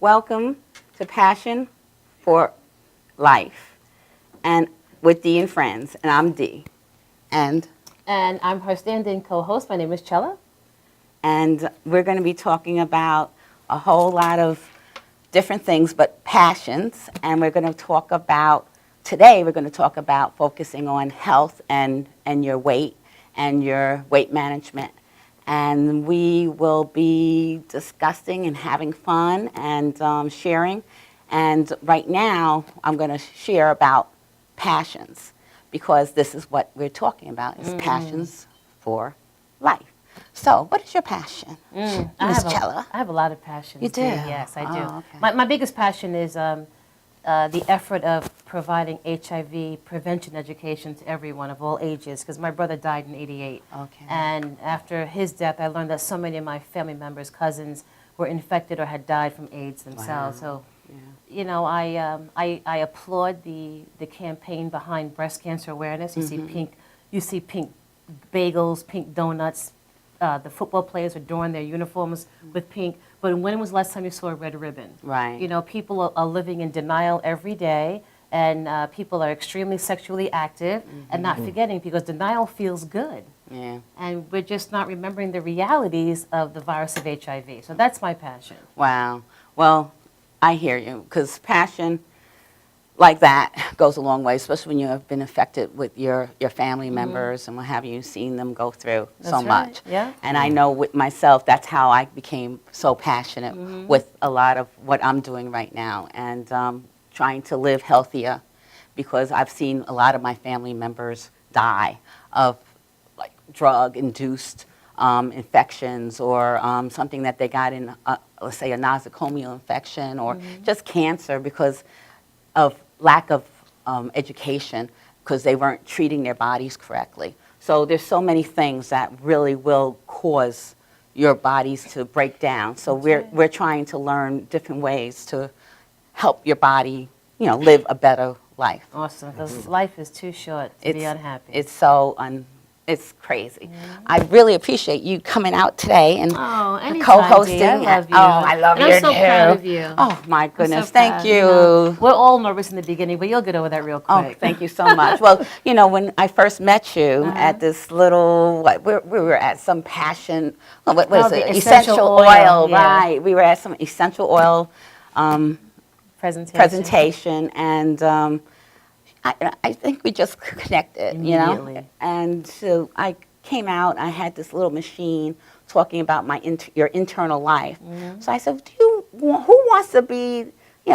Welcome to Passion for Life, and with Dee and Friends, and I'm Dee, and And I'm her stand-in co-host. My name is Chella. we're going to be talking about a whole lot of different things, but passions, and we're going to talk about today. We're going to talk about focusing on health and your weight and your weight management. And we will be discussing and having fun and sharing. And right now, I'm going to share about passions because this is what we're talking about is passions for life. So, what is your passion, Miss Chella? I have a lot of passions. You do? Yes, I do. Oh, okay. My biggest passion is the effort of providing HIV prevention education to everyone of all ages, because my brother died in '88. Okay. And after his death, I learned that so many of my family members, cousins, were infected or had died from AIDS themselves. Wow. So, you know, I applaud the campaign behind breast cancer awareness. You see pink bagels, pink donuts. The football players are adorning their uniforms with pink. But when was the last time you saw a red ribbon? Right. You know, people are living in denial every day, and people are extremely sexually active and not forgetting, because denial feels good. Yeah. And we're just not remembering the realities of the virus of HIV. So that's my passion. Wow. Well, I hear you because passion like that goes a long way, especially when you have been affected with your family members and what have you, seen them go through so That's right, much. yeah. And I know with myself, that's how I became so passionate with a lot of what I'm doing right now and trying to live healthier because I've seen a lot of my family members die of like drug-induced infections or something that they got in, let's say, a nosocomial infection or just cancer because of lack of education because they weren't treating their bodies correctly. So there's so many things that really will cause your bodies to break down. So we're trying to learn different ways to help your body, live a better life. Awesome, because life is too short to be unhappy. It's crazy. I really appreciate you coming out today and anytime, co-hosting. Dee. I love you. Oh, I love you And I'm so too. proud of you. Oh my goodness, So thank proud, you. We're all nervous in the beginning, but you'll get over that real quick. Oh, thank you so much. Well, when I first met you at this little, we were at some passion, what is the it? essential oil, yeah. Right. We were at some essential oil presentation, and I think we just connected, Immediately. And so I came out, I had this little machine talking about your internal life. So I said, who wants to be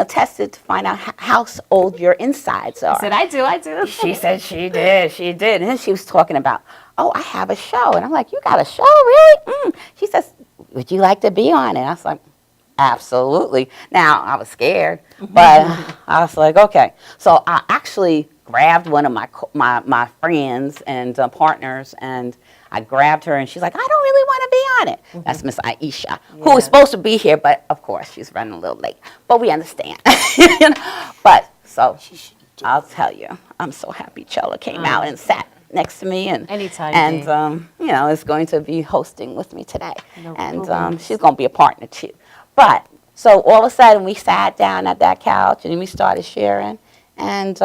tested to find out how old your insides are? I said, I do. She said she did. And then she was talking about, oh, I have a show. And I'm like, you got a show, really? She says, would you like to be on it? I was like, absolutely. Now, I was scared, but I was like, okay. So I actually grabbed one of my friends and partners, and I grabbed her, and she's like, I don't really want to be on it. That's Miss Aisha, who is supposed to be here, but of course she's running a little late. But we understand. But so I'll tell you, I'm so happy Chella came out and sat next to me, and Anytime, is going to be hosting with me today, No and problems. she's going to be a partner too. But so all of a sudden we sat down at that couch and we started sharing, and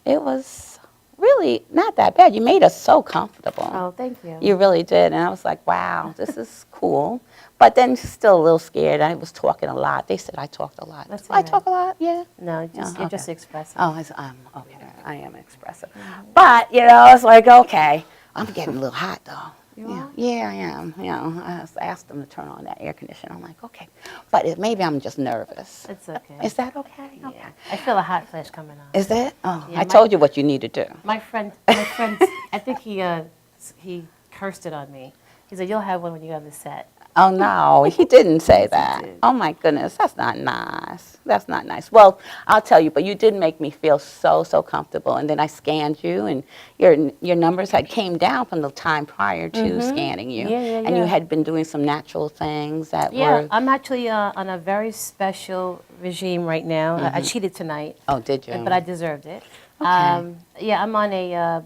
it was really not that bad. You made us so comfortable. Oh, thank you. You really did, and I was like, wow, this is cool. But then still a little scared. I was talking a lot. They said I talked a lot. That's Do I all right. talk a lot? Yeah. No, you're okay. just expressive. Oh, okay. I am expressive. But, I was like, okay. I'm getting a little hot, though. You are? Yeah, I am. I asked them to turn on that air conditioner. I'm like, okay. But maybe I'm just nervous. It's okay. Is that okay? Yeah. Okay. I feel a hot flash coming on. Is that? Oh, Yeah, I told you what you need to do. My friend, I think he cursed it on me. He said, you'll have one when you have the set. Oh, no, he didn't say that. did. Oh, my goodness, that's not nice. That's not nice. Well, I'll tell you, but you did make me feel so comfortable. And then I scanned you, and your numbers had came down from the time prior to scanning you. Yeah, And you had been doing some natural things that Yeah, were... I'm actually on a very special regime right now. I cheated tonight. Oh, did you? But I deserved it. Okay. Yeah, I'm on a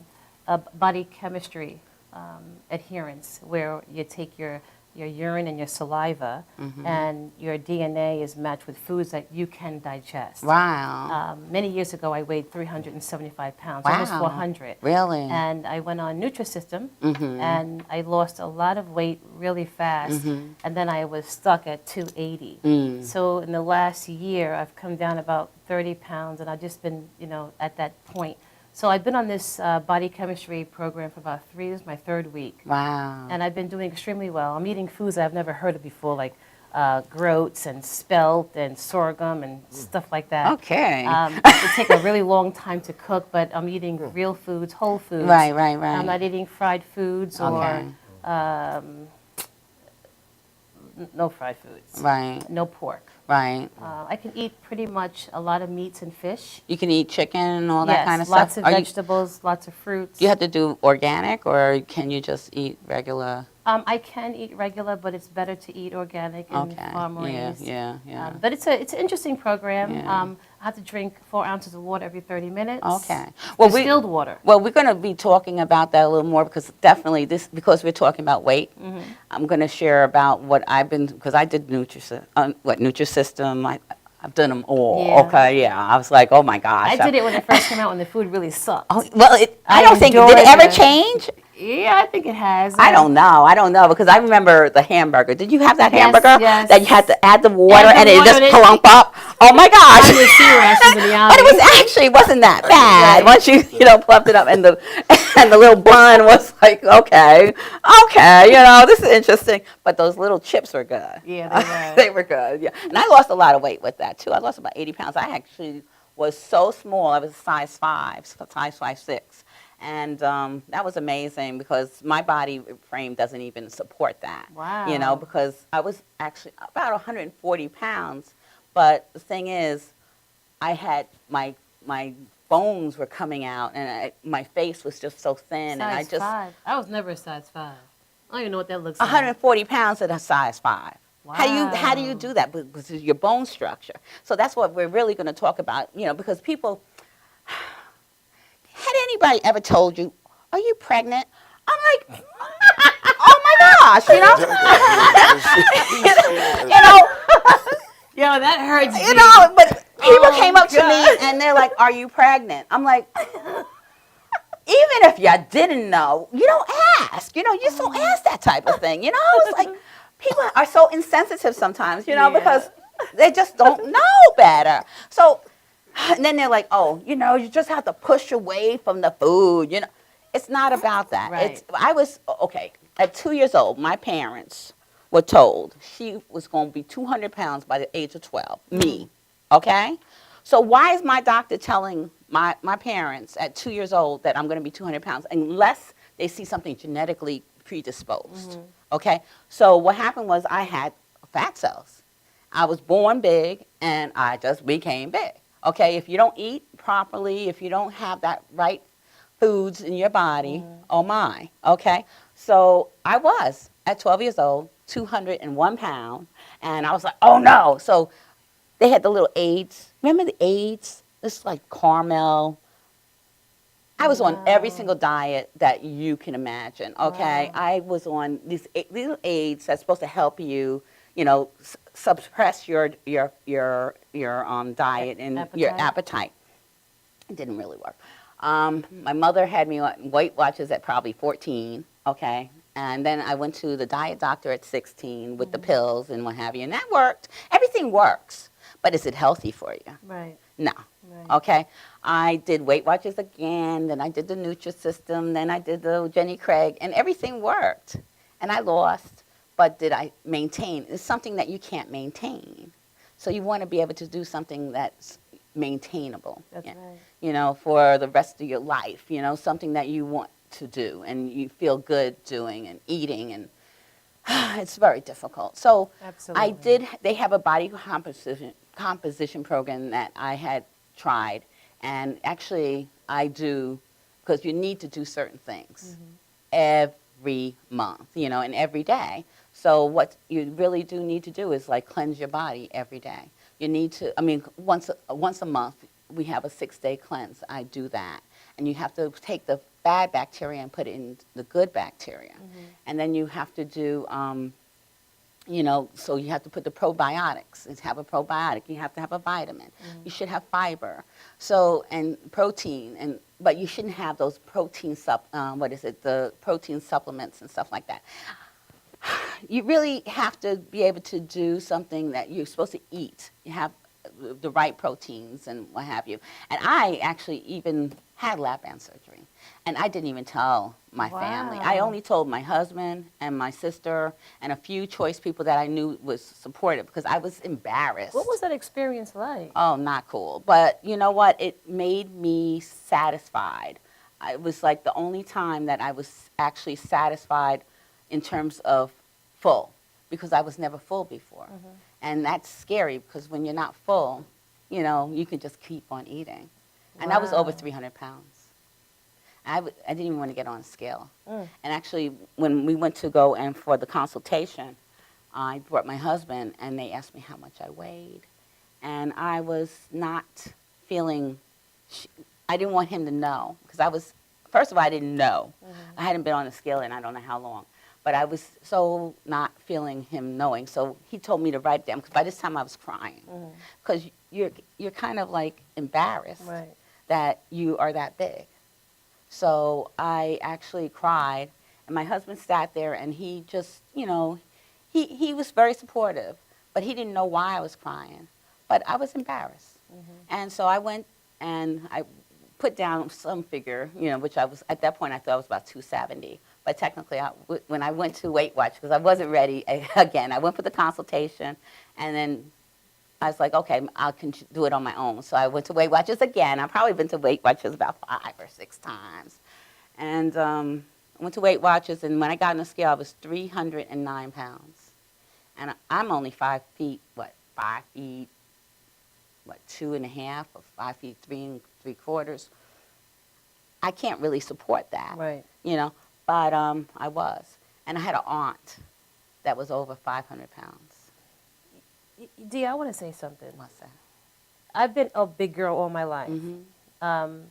body chemistry adherence where you take your your urine and your saliva, and your DNA is matched with foods that you can digest. Wow. Many years ago, I weighed 375 pounds, almost Wow. 400. Really? And I went on Nutrisystem, and I lost a lot of weight really fast, and then I was stuck at 280. So in the last year, I've come down about 30 pounds, and I've just been, at that point. So I've been on this body chemistry program for about 3 years, my third week. Wow. And I've been doing extremely well. I'm eating foods I've never heard of before, like groats and spelt and sorghum and stuff like that. Okay. It takes a really long time to cook, but I'm eating real foods, whole foods. Right. I'm not eating fried foods Okay. or no fried foods. Right. No pork. Right. I can eat pretty much a lot of meats and fish. You can eat chicken and all that Yes, kind of lots stuff. of vegetables, lots of fruits. Do you have to do organic, or can you just eat regular? I can eat regular, but it's better to eat organic and Okay. farm Yeah. raised. Yeah. But it's an interesting program. Yeah. I have to drink 4 ounces of water every 30 minutes. Okay. Well, Distilled water. Well, we're going to be talking about that a little more because definitely because we're talking about weight. I'm going to share about what I've been, because I did Nutrisystem. I've done them all. Yeah. Okay, yeah. I was like, oh my gosh. I did it when it first came out, when the food really sucked. Oh, well, I I don't think, did enjoyed it ever it. change? Yeah, I think it has. I don't know because I remember the hamburger. Did you have that Yes, hamburger yes. that you had to add the water Add the and it water just and it- plump up? Oh my gosh! I would see rashes in the But it eye. wasn't that bad Right. once you plumped it up and the little bun was like okay, this is interesting. But those little chips were good. Yeah, they were. They were good. Yeah, and I lost a lot of weight with that too. I lost about 80 pounds. I actually was so small. I was size 5'6". And that was amazing because my body frame doesn't even support that. Wow. Because I was actually about 140 pounds. But the thing is, I had my bones were coming out, and my face was just so thin. Size and I just 5. I was never a size 5. I don't even know what that looks like. 140 pounds at a size 5. Wow. How do you do that? Because of your bone structure. So that's what we're really going to talk about. Because people. Had anybody ever told you, "Are you pregnant?" I'm like, oh my gosh, Yo, that hurts. But people came up to God. me and they're like, "Are you pregnant?" I'm like, even if you didn't know, you don't ask. You just don't ask that type of thing. It's like people are so insensitive sometimes. Yeah. Because they just don't know better. So. And then they're like, oh, you just have to push away from the food. It's not about that. Right. At 2 years old, my parents were told she was going to be 200 pounds by the age of 12. Me. Okay? So why is my doctor telling my parents at 2 years old that I'm going to be 200 pounds unless they see something genetically predisposed? Okay? So what happened was I had fat cells. I was born big, and I just became big. Okay, if you don't eat properly, if you don't have that right foods in your body, oh my, okay? So I was, at 12 years old, 201 pounds, and I was like, oh no. So they had the little aids. Remember the aids? This is like caramel. I was on every single diet that you can imagine, okay? Wow. I was on these little aids that's supposed to help you, suppress your diet and your appetite. It didn't really work. My mother had me on Weight Watchers at probably 14, okay? And then I went to the diet doctor at 16 with the pills and what have you, and that worked. Everything works, but is it healthy for you? Right. No. Right. Okay? I did Weight Watchers again, then I did the Nutrisystem, then I did the Jenny Craig, and everything worked. And I lost. But did I maintain? It's something that you can't maintain. So you want to be able to do something that's maintainable. That's right. For the rest of your life. Something that you want to do and you feel good doing and eating, and it's very difficult. So Absolutely. they have a body composition program that I had tried, and actually I do, because you need to do certain things every month, and every day. So what you really do need to do is like cleanse your body every day. You need to, once a month, we have a 6-day cleanse. I do that. And you have to take the bad bacteria and put it in the good bacteria. And then you have to do So you have to put the probiotics. And have a probiotic. You have to have a vitamin. You should have fiber. So, and protein, but you shouldn't have those protein the protein supplements and stuff like that. You really have to be able to do something that you're supposed to eat. You have the right proteins and what have you. And I actually even had lap band surgery. And I didn't even tell my family. I only told my husband and my sister and a few choice people that I knew was supportive because I was embarrassed. What was that experience like? Oh, not cool. But you know what? It made me satisfied. It was like the only time that I was actually satisfied in terms of full, because I was never full before. And that's scary because when you're not full, you can just keep on eating. And I was over 300 pounds. I didn't even want to get on a scale. And actually, when we went to go and for the consultation, I brought my husband, and they asked me how much I weighed. And I was not feeling, I didn't want him to know, because first of all, I didn't know. I hadn't been on a scale in I don't know how long. But I was so not feeling him knowing. So he told me to write it down, because by this time I was crying. Because you're kind of like embarrassed that you are that big. So I actually cried, and my husband sat there, and he just, he was very supportive, but he didn't know why I was crying. But I was embarrassed. And so I went and I put down some figure, which I was, at that point I thought it was about 270. But technically, when I went to Weight Watch, because I wasn't ready, again, I went for the consultation, and then I was like, okay, I can do it on my own. So I went to Weight Watchers again. I've probably been to Weight Watchers about 5 or 6 times. And I went to Weight Watchers, and when I got on the scale, I was 309 pounds. And I'm only 5 feet, 5 feet, 2.5, or 5 feet 3 3/4. I can't really support that, But I was. And I had an aunt that was over 500 pounds. Dee, I want to say something. What's that? I've been a big girl all my life. And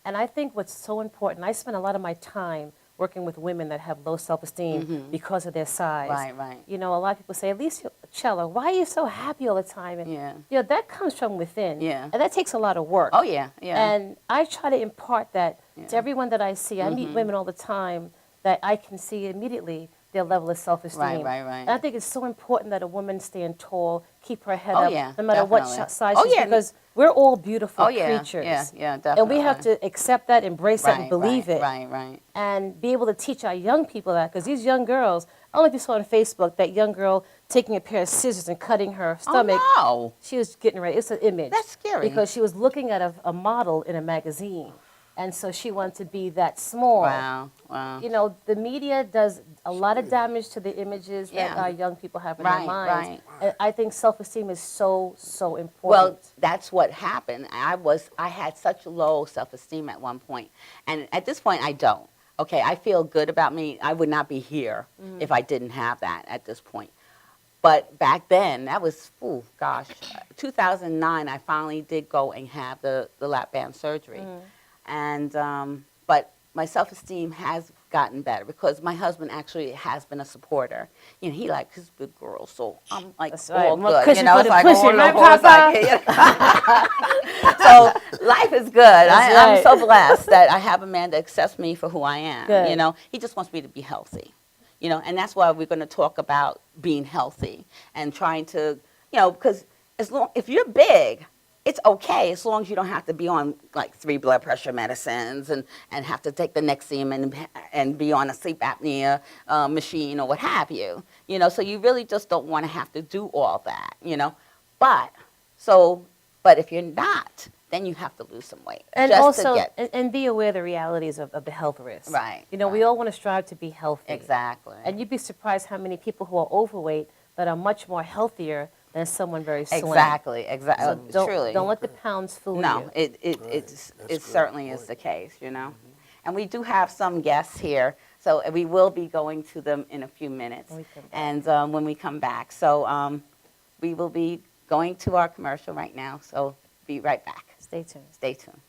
I think what's so important, I spend a lot of my time working with women that have low self-esteem because of their size. Right. A lot of people say, Alicia Cella, why are you so happy all the time? And, that comes from within. And that takes a lot of work. Oh, yeah. And I try to impart that to everyone that I see. I meet women all the time that I can see immediately their level of self-esteem. Right. And I think it's so important that a woman stand tall, keep her head up, no matter definitely. what size she's in, because we're all beautiful creatures. Yeah, definitely. And we have to accept that, embrace that, and believe it. Right. And be able to teach our young people that, because these young girls, I don't know if you saw on Facebook, that young girl taking a pair of scissors and cutting her stomach. Oh, no. She was getting ready. It's an image. That's scary. Because she was looking at a model in a magazine. And so she wanted to be that small. Wow. The media does a lot of damage to the images that our young people have in their minds. And I think self-esteem is so, so important. Well, that's what happened. I had such low self-esteem at one point. And at this point, I don't. Okay, I feel good about me. I would not be here if I didn't have that at this point. But back then, that was, 2009, I finally did go and have the lap band surgery. And but my self-esteem has gotten better because my husband actually has been a supporter. He likes his good girls, so I'm like all good. It's like so life is good. I'm so blessed that I have a man that accepts me for who I am. Good. He just wants me to be healthy. And that's why we're going to talk about being healthy and trying to, because if you're big, it's okay as long as you don't have to be on like 3 blood pressure medicines and have to take the Nexium and be on a sleep apnea machine or what have you. So you really just don't want to have to do all that, But if you're not, then you have to lose some weight. And just also, to get, and be aware of the realities of the health risks. Right. We all want to strive to be healthy. Exactly. And you'd be surprised how many people who are overweight that are much more healthier than someone very slim. Exactly. So Truly. don't let the pounds fool you. No, it certainly is the case, And we do have some guests here, so we will be going to them in a few minutes. And when we come back. So we will be going to our commercial right now, so be right back. Stay tuned. Stay tuned.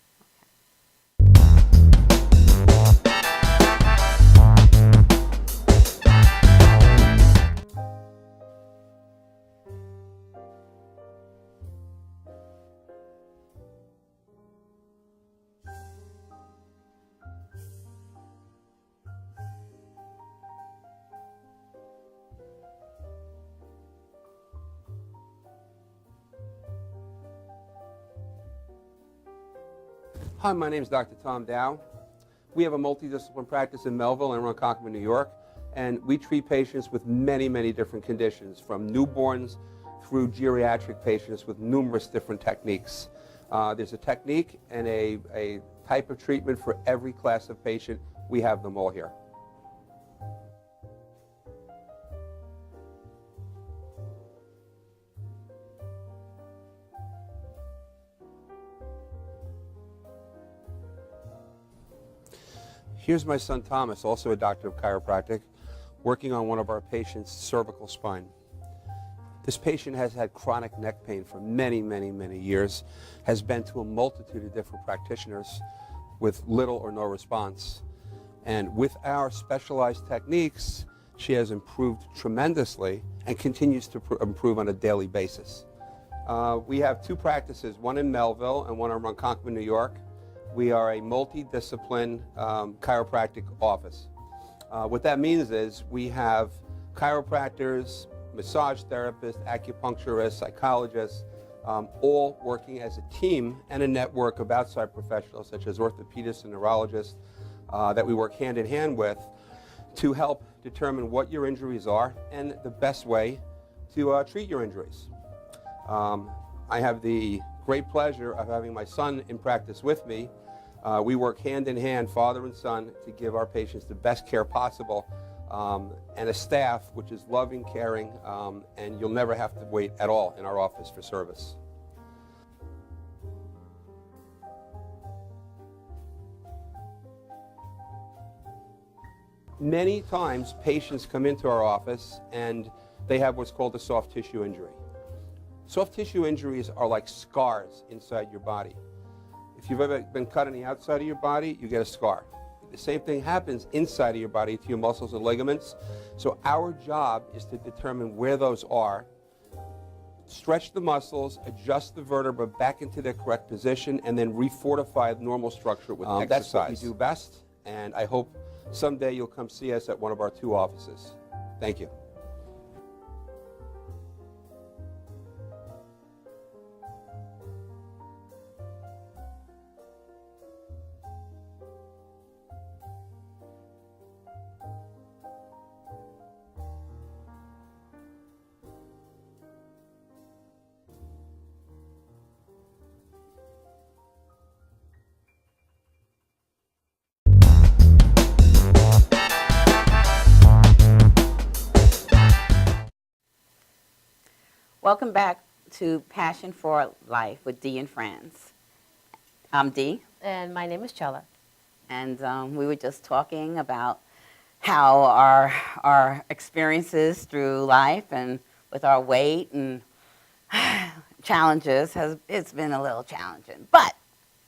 Hi, my name is Dr. Tom Dow. We have a multidisciplinary practice in Melville and Ronkonkoma, New York, and we treat patients with many, many different conditions, from newborns through geriatric patients with numerous different techniques. There's a technique and a type of treatment for every class of patient. We have them all here. Here's my son Thomas, also a doctor of chiropractic, working on one of our patients' cervical spine. This patient has had chronic neck pain for many, many, many years, has been to a multitude of different practitioners with little or no response. And with our specialized techniques, she has improved tremendously and continues to improve on a daily basis. We have two practices, one in Melville and one in Ronkonkoma, New York. We are a multidiscipline chiropractic office. What that means is we have chiropractors, massage therapists, acupuncturists, psychologists, all working as a team and a network of outside professionals such as orthopedists and neurologists that we work hand in hand with to help determine what your injuries are and the best way to treat your injuries. I have the great pleasure of having my son in practice with me. We work hand in hand, father and son, to give our patients the best care possible, and a staff which is loving, caring, and you'll never have to wait at all in our office for service. Many times patients come into our office and they have what's called a soft tissue injury. Soft tissue injuries are like scars inside your body. If you've ever been cut on the outside of your body, you get a scar. The same thing happens inside of your body to your muscles and ligaments. So our job is to determine where those are, stretch the muscles, adjust the vertebra back into their correct position, and then refortify the normal structure with exercise. That's what we do best, and I hope someday you'll come see us at one of our two offices. Thank you. Welcome back to Passion for Life with Dee and Friends. I'm Dee. And my name is Chella. And we were just talking about how our experiences through life and with our weight and challenges, it's been a little challenging, but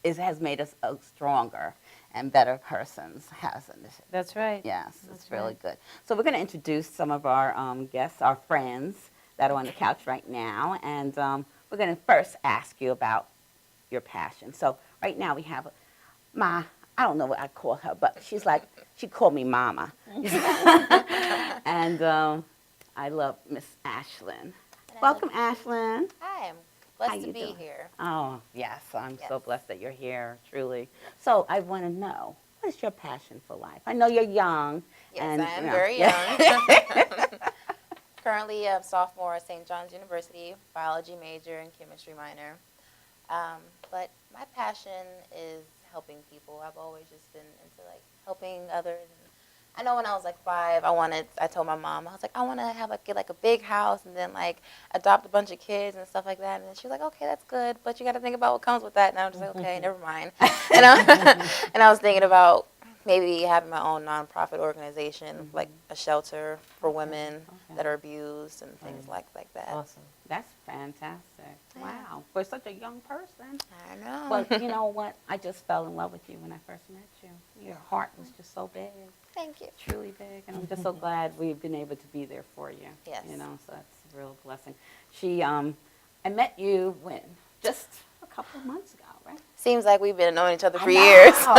it has made us stronger and better persons, hasn't it? That's right. Yes, That's it's really right. good. So we're going to introduce some of our guests, our friends that are on the couch right now, and we're going to first ask you about your passion. So right now we have I don't know what I call her, but she called me Mama. And I love Miss Ashlyn. Welcome, Ashlyn. Hi, I'm How blessed you to be doing? here. Oh, yes, I'm so Yes. blessed that you're here, truly. So I want to know, what is your passion for life? I know you're young. Yes, and, I am you know, very yeah. young. Currently a sophomore at St. John's University, biology major and chemistry minor. But my passion is helping people. I've always just been into helping others. I know when I was 5, I told my mom, I was I want to get a big house and then adopt a bunch of kids and stuff like that. And she was like, okay, that's good, but you got to think about what comes with that. And I was just okay, never mind. And I was thinking about maybe having my own nonprofit organization, like a shelter for women that are abused and things like that. Awesome. That's fantastic. Yeah. Wow. For such a young person. I know. Well, you know what? I just fell in love with you when I first met you. Your heart was just so big, Thank you. truly big. And I'm just so glad we've been able to be there for you. Yes. You know, so that's a real blessing. I met you when? Just a couple of months ago, right? Seems like we've been knowing each other for I years. know.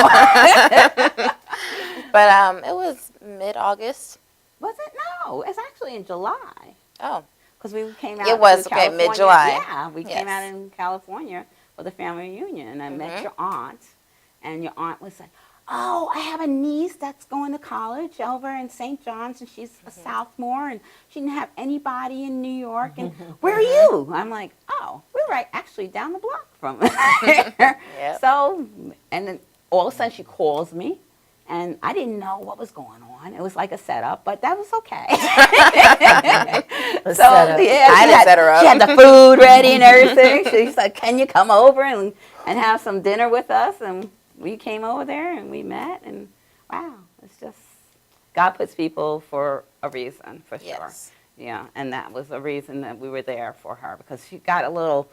But it was mid-August. Was it? No, it's actually in July. Oh, Because we came out It was, to okay, California. mid-July. Yeah, we came Yes. out in California for the family reunion, and I met Mhm. your aunt, and your aunt was like, oh, I have a niece that's going to college over in St. John's, and she's a sophomore, and she didn't have anybody in New York, and where are you? I'm like, oh, we're right actually down the block from here. Yep. So, and then all of a sudden she calls me, and I didn't know what was going on. It was like a setup, but that was okay. So, setup. yeah, I didn't set her up. she had the food ready and everything. She's like, can you come over and have some dinner with us? And we came over there and we met, and wow, it's just, God puts people for a reason, for sure. Yes. Yeah, and that was a reason that we were there for her, because she got a little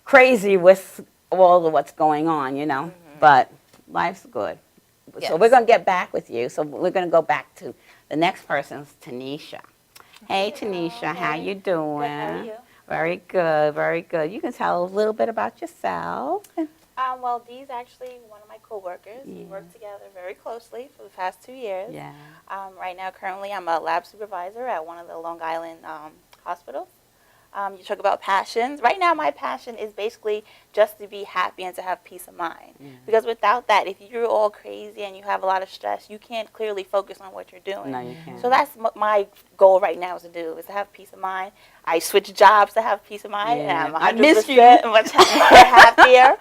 crazy with all of what's going on, you know, but life's good. So Yes. we're going to get back with you. So we're going to go back to the next person's Tanisha. Hey, Tanisha, how you doing? Good, how are you? Very good, very good. You can tell a little bit about yourself. Well, Dee's actually one of my coworkers. We work together very closely for the past 2 years. Yeah. Right now, currently, I'm a lab supervisor at one of the Long Island hospitals. You talk about passions. Right now, my passion is basically just to be happy and to have peace of mind. Because without that, if you're all crazy and you have a lot of stress, you can't clearly focus on what you're doing. No, you can't. So that's my goal right now is to have peace of mind. I switched jobs to have peace of mind, Yeah. and I'm I 100% missed you. much happier.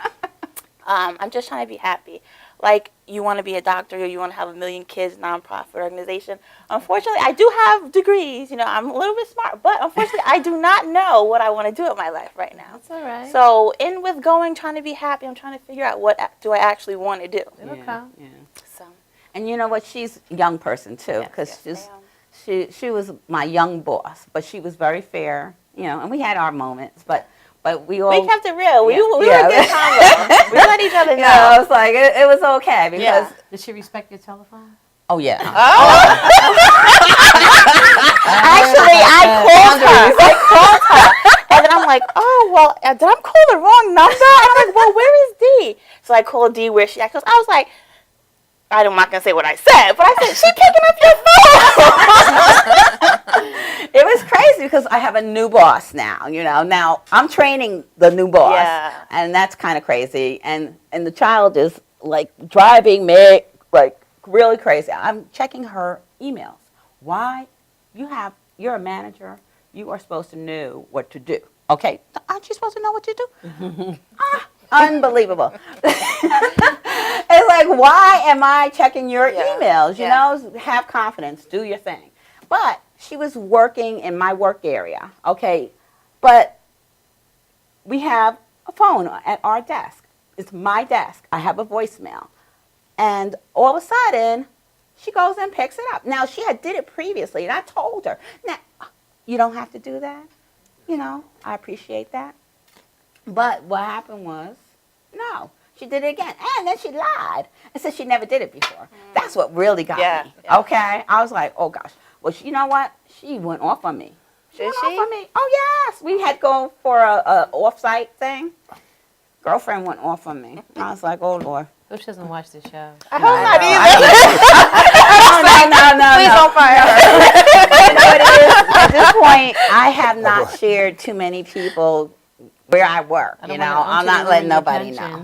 I'm just trying to be happy. Like, you want to be a doctor or you want to have 1 million kids, nonprofit organization. Unfortunately, I do have degrees. You know, I'm a little bit smart, but unfortunately, I do not know what I want to do with my life right now. That's all right. So, trying to be happy, I'm trying to figure out what do I actually want to do. It'll Yeah, come. yeah. So, And you know what? She's a young person too, Yes, because yes, she was my young boss, but she was very fair, you know. And we had our moments, but we all we kept it real. We Yeah. were Yeah. a good combo. We let each other know. you know, it's like it was okay because Yeah. Did she respect your telephone? oh yeah. Actually, I called her. And then I'm like, oh, well, did I call the wrong number? And I'm like, well, where is Dee? So I called Dee where she at. 'Cause I was like, I'm not going to say what I said, but I said, she picking up your phone. It was crazy because I have a new boss now, you know. Now I'm training the new boss, Yeah. and that's kind of crazy. And the child is like driving me like really crazy. I'm checking her emails. Why? You're a manager. You are supposed to know what to do. Okay? Aren't you supposed to know what to do? Unbelievable. It's like, why am I checking your Yeah. emails? You Yeah. know, have confidence, do your thing. But she was working in my work area, okay? But we have a phone at our desk. It's my desk. I have a voicemail. And all of a sudden, she goes and picks it up. Now, she had did it previously, and I told her, now, you don't have to do that. You know, I appreciate that. But what happened was, no, she did it again. And then she lied and said she never did it before. That's what really got Yeah, me. yeah. Okay? I was like, oh, gosh. Well, you know what? She went off on me. Did went she? off on me. Oh, yes. We had to go for a off-site thing. Girlfriend went off on me. I was like, oh, Lord. Hope she doesn't watch the show. I hope not know. either. No. Please don't fire her. You know what it is? At this point, I have not shared too many people where I work. I don't You know, wanna- I'm I not don't letting wanna nobody ruin your know.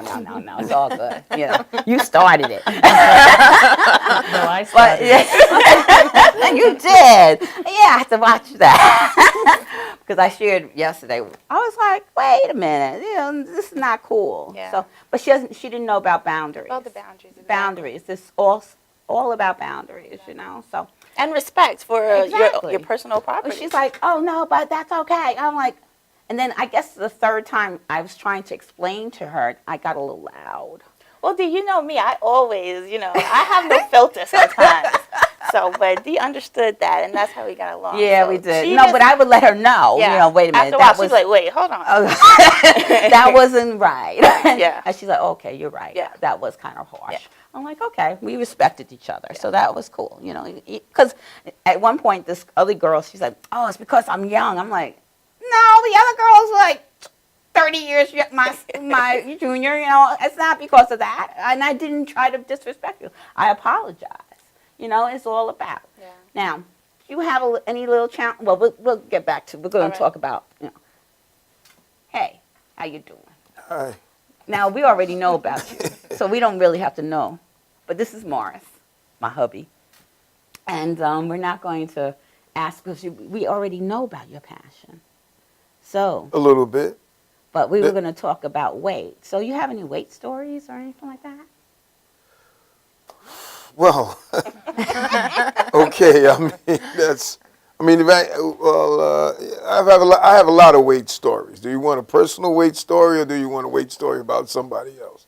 pension. No. It's all good. You know, you started it. No, I But started. yeah, you did. Yeah, I have to watch that because I shared yesterday. I was like, wait a minute, you know, this is not cool. Yeah. So, but she didn't know about boundaries. About the boundaries. exactly. Boundaries. It's all about boundaries, you know. So And respect for Exactly. your personal but property. she's like, oh no, but that's okay. I'm like, and then I guess the third time I was trying to explain to her, I got a little loud. well, Dee, you know me. I always, I have no filter sometimes. So, but Dee understood that, and that's how we got along. Yeah, So we did. she No, just- but I would let her know. yeah. You know, wait a minute. After a while, that she's was like, wait, hold on. that wasn't right. Yeah. And she's like, okay, you're right. Yeah. That was kind of harsh. Yeah. I'm like, okay, we respected each other. So that was cool, you know. Because at one point, this other girl, she's like, oh, it's because I'm young. I'm like, no, the other girl's like 30 years my junior, you know. It's not because of that. And I didn't try to disrespect you. I apologize. You know, it's all about. Yeah. Now, do you have any little challenge? Well, we'll get back to. We're going All to right. talk about. Hey, how you doing? Hi. Now, we already know about you, so we don't really have to know. But this is Morris, my hubby. And we're not going to ask, because we already know about your passion. So, A little bit. but we were going to talk about weight. So you have any weight stories or anything like that? Well, okay. I mean, that's. I mean, I have a lot of weight stories. Do you want a personal weight story, or do you want a weight story about somebody else?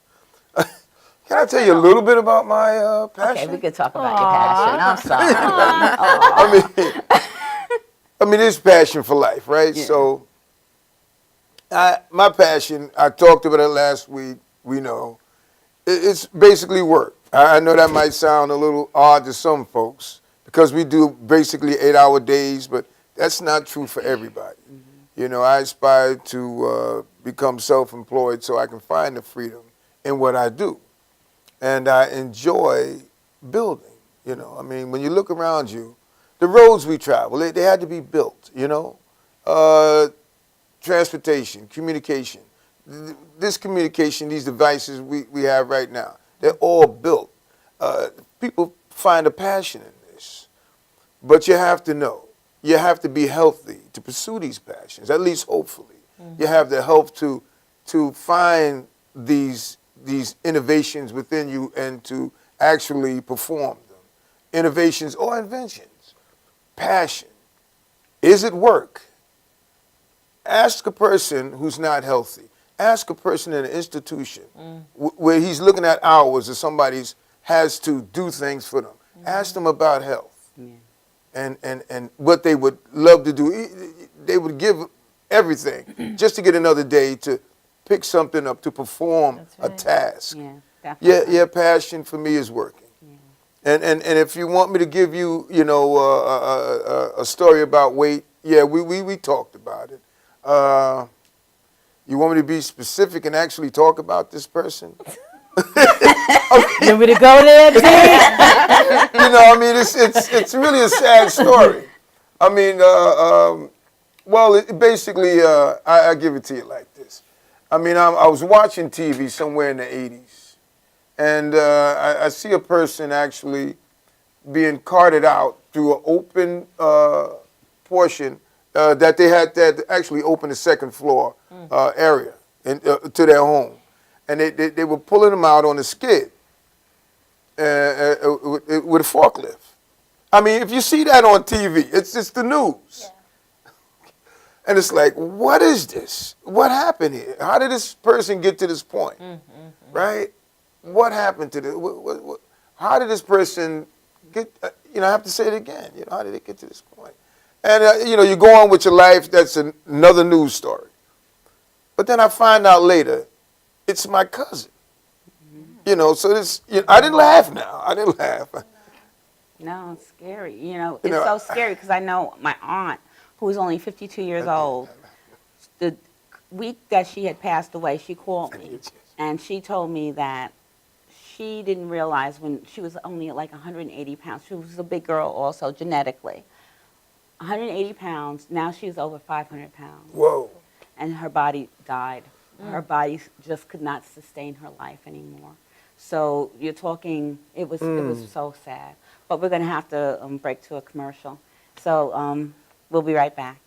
Can I tell you a little bit about my passion? Okay, we could talk about your passion. I'm sorry. I mean, it's passion for life, right? Yeah. So, my passion, I talked about it last week. We know, it's basically work. I know that might sound a little odd to some folks because we do basically 8-hour days, but that's not true for everybody. Mm-hmm. You know, I aspire to become self-employed so I can find the freedom in what I do. And I enjoy building, you know. I mean, when you look around you, the roads we travel, they had to be built, you know. Transportation, communication. This communication, these devices we have right now, they're all built. People find a passion in this. But you have to know, you have to be healthy to pursue these passions, at least hopefully. Mm-hmm. You have the health to find these innovations within you and to actually perform them. Innovations or inventions. Passion. Is it work? Ask a person who's not healthy. Ask a person in an institution where he's looking at hours or somebody has to do things for them. Ask them about health and what they would love to do. They would give everything just to get another day to pick something up, to perform a task. Yeah, definitely. Yeah, passion for me is working. Yeah. And if you want me to give you, you know, a story about weight, yeah, we talked about it. You want me to be specific and actually talk about this person? You want me to go there, too? You know, I mean, it's really a sad story. I mean, well, basically, I give it to you like this. I mean, I was watching TV somewhere in the 80s, and I see a person actually being carted out through an open portion that they had to actually open the second floor area to their home. And they were pulling them out on a skid with a forklift. I mean, if you see that on TV, it's just the news. Yeah. And it's like, what is this? What happened here? How did this person get to this point? Right? What happened to this? How did this person get, I have to say it again. You know, how did it get to this point? And, you go on with your life. That's another news story. But then I find out later, it's my cousin. So this, I didn't laugh now. I didn't laugh. No, it's scary. It's so scary because I know my aunt, who is only 52 years old, the week that she had passed away, she called me, and she told me that she didn't realize when she was only like 180 pounds. She was a big girl also, genetically. 180 pounds, now she's over 500 pounds. Whoa. And her body died. Her body just could not sustain her life anymore. So you're talking, it was so sad. But we're going to have to break to a commercial. So we'll be right back.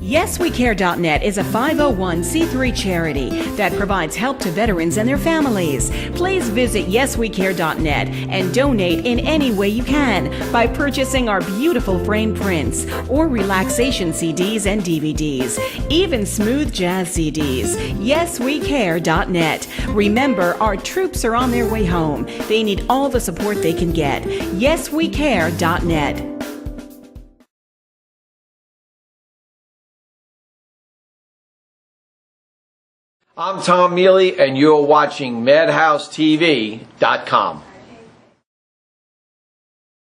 YesWeCare.net is a 501c3 charity that provides help to veterans and their families. Please visit YesWeCare.net and donate in any way you can by purchasing our beautiful framed prints or relaxation CDs and DVDs, even smooth jazz CDs. YesWeCare.net. Remember, our troops are on their way home. They need all the support they can get. YesWeCare.net. I'm Tom Mealy, and you're watching MadhouseTV.com.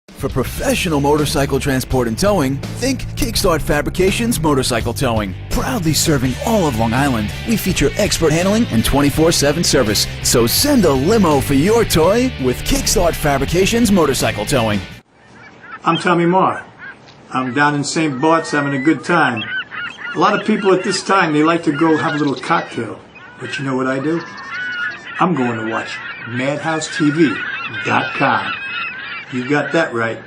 For professional motorcycle transport and towing, think Kickstart Fabrications Motorcycle Towing. Proudly serving all of Long Island, we feature expert handling and 24/7 service. So send a limo for your toy with Kickstart Fabrications Motorcycle Towing. I'm Tommy Marr. I'm down in St. Bart's having a good time. A lot of people at this time, they like to go have a little cocktail. But you know what I do? I'm going to watch MadhouseTV.com. You got that right.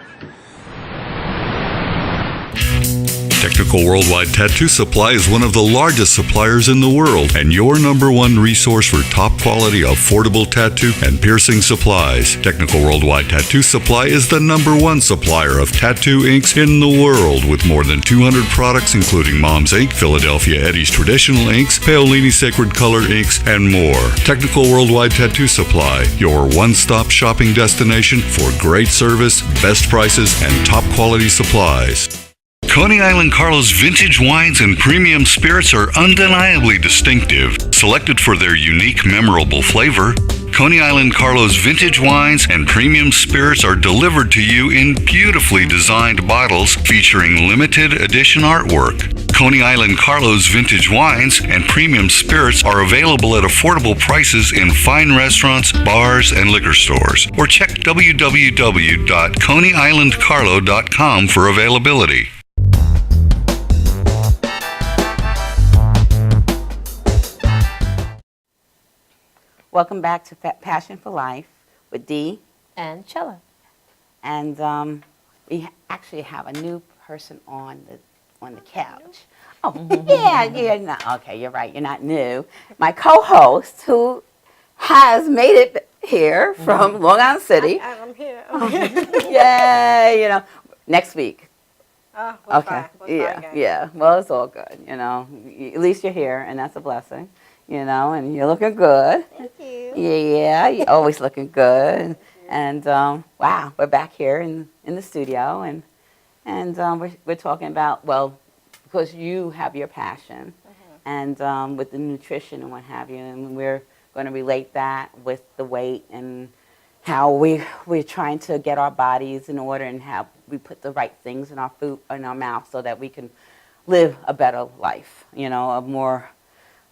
Technical Worldwide Tattoo Supply is one of the largest suppliers in the world and your #1 resource for top quality, affordable tattoo and piercing supplies. Technical Worldwide Tattoo Supply is the #1 supplier of tattoo inks in the world with more than 200 products including Mom's Ink, Philadelphia Eddie's Traditional Inks, Paolini Sacred Color Inks, and more. Technical Worldwide Tattoo Supply, your one-stop shopping destination for great service, best prices, and top quality supplies. Coney Island Carlos vintage wines and premium spirits are undeniably distinctive, selected for their unique, memorable flavor. Coney Island Carlos vintage wines and premium spirits are delivered to you in beautifully designed bottles featuring limited edition artwork. Coney Island Carlos vintage wines and premium spirits are available at affordable prices in fine restaurants, bars, and liquor stores. Or check www.coneyislandcarlo.com for availability. Welcome back to Passion for Life with Dee. And Chella. And we actually have a new person on the couch. Oh, yeah, no, okay, you're right, you're not new. My co-host, who has made it here from Long Island City. I'm here. Yeah, you know, next week. We'll Okay, try again. yeah, well, it's all good, you know. At least you're here, and that's a blessing, you know, and you're looking good. Thank you. Yeah, you're always looking good. And wow, we're back here in the studio, and we're talking about, well, because you have your passion, and with the nutrition and what have you, and we're going to relate that with the weight and how we're trying to get our bodies in order and how we put the right things in our food, in our mouth, so that we can live a better life, you know, a more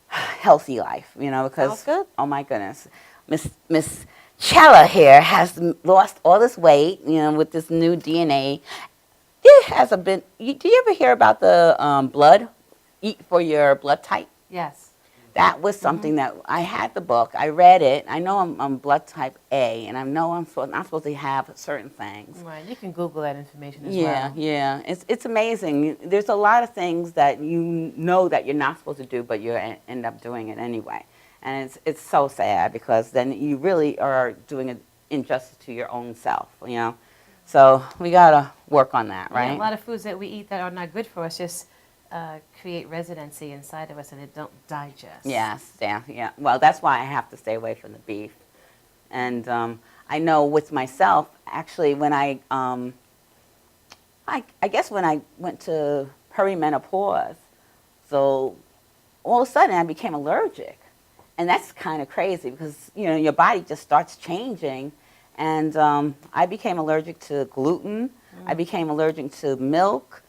healthy life, you know, because, Sounds good. oh my goodness, Miss Chella here has lost all this weight, you know, with this new DNA. It hasn't been, do you ever hear about the blood, eat for your blood type? Yes. That was something that I had the book, I read it, I know I'm blood type A, and I know I'm not supposed to have certain things. Right, you can Google that information as Yeah, well. yeah, it's amazing. There's a lot of things that you know that you're not supposed to do, but you end up doing it anyway. And it's so sad, because then you really are doing an injustice to your own self, you know. So we gotta work on that, right? Yeah, a lot of foods that we eat that are not good for us just create residency inside of us and it don't digest. Yes, yeah. Well, that's why I have to stay away from the beef. And I know with myself, actually, when I guess when I went to perimenopause, so all of a sudden I became allergic. And that's kind of crazy, because, you know, your body just starts changing. And I became allergic to gluten. I became allergic to milk.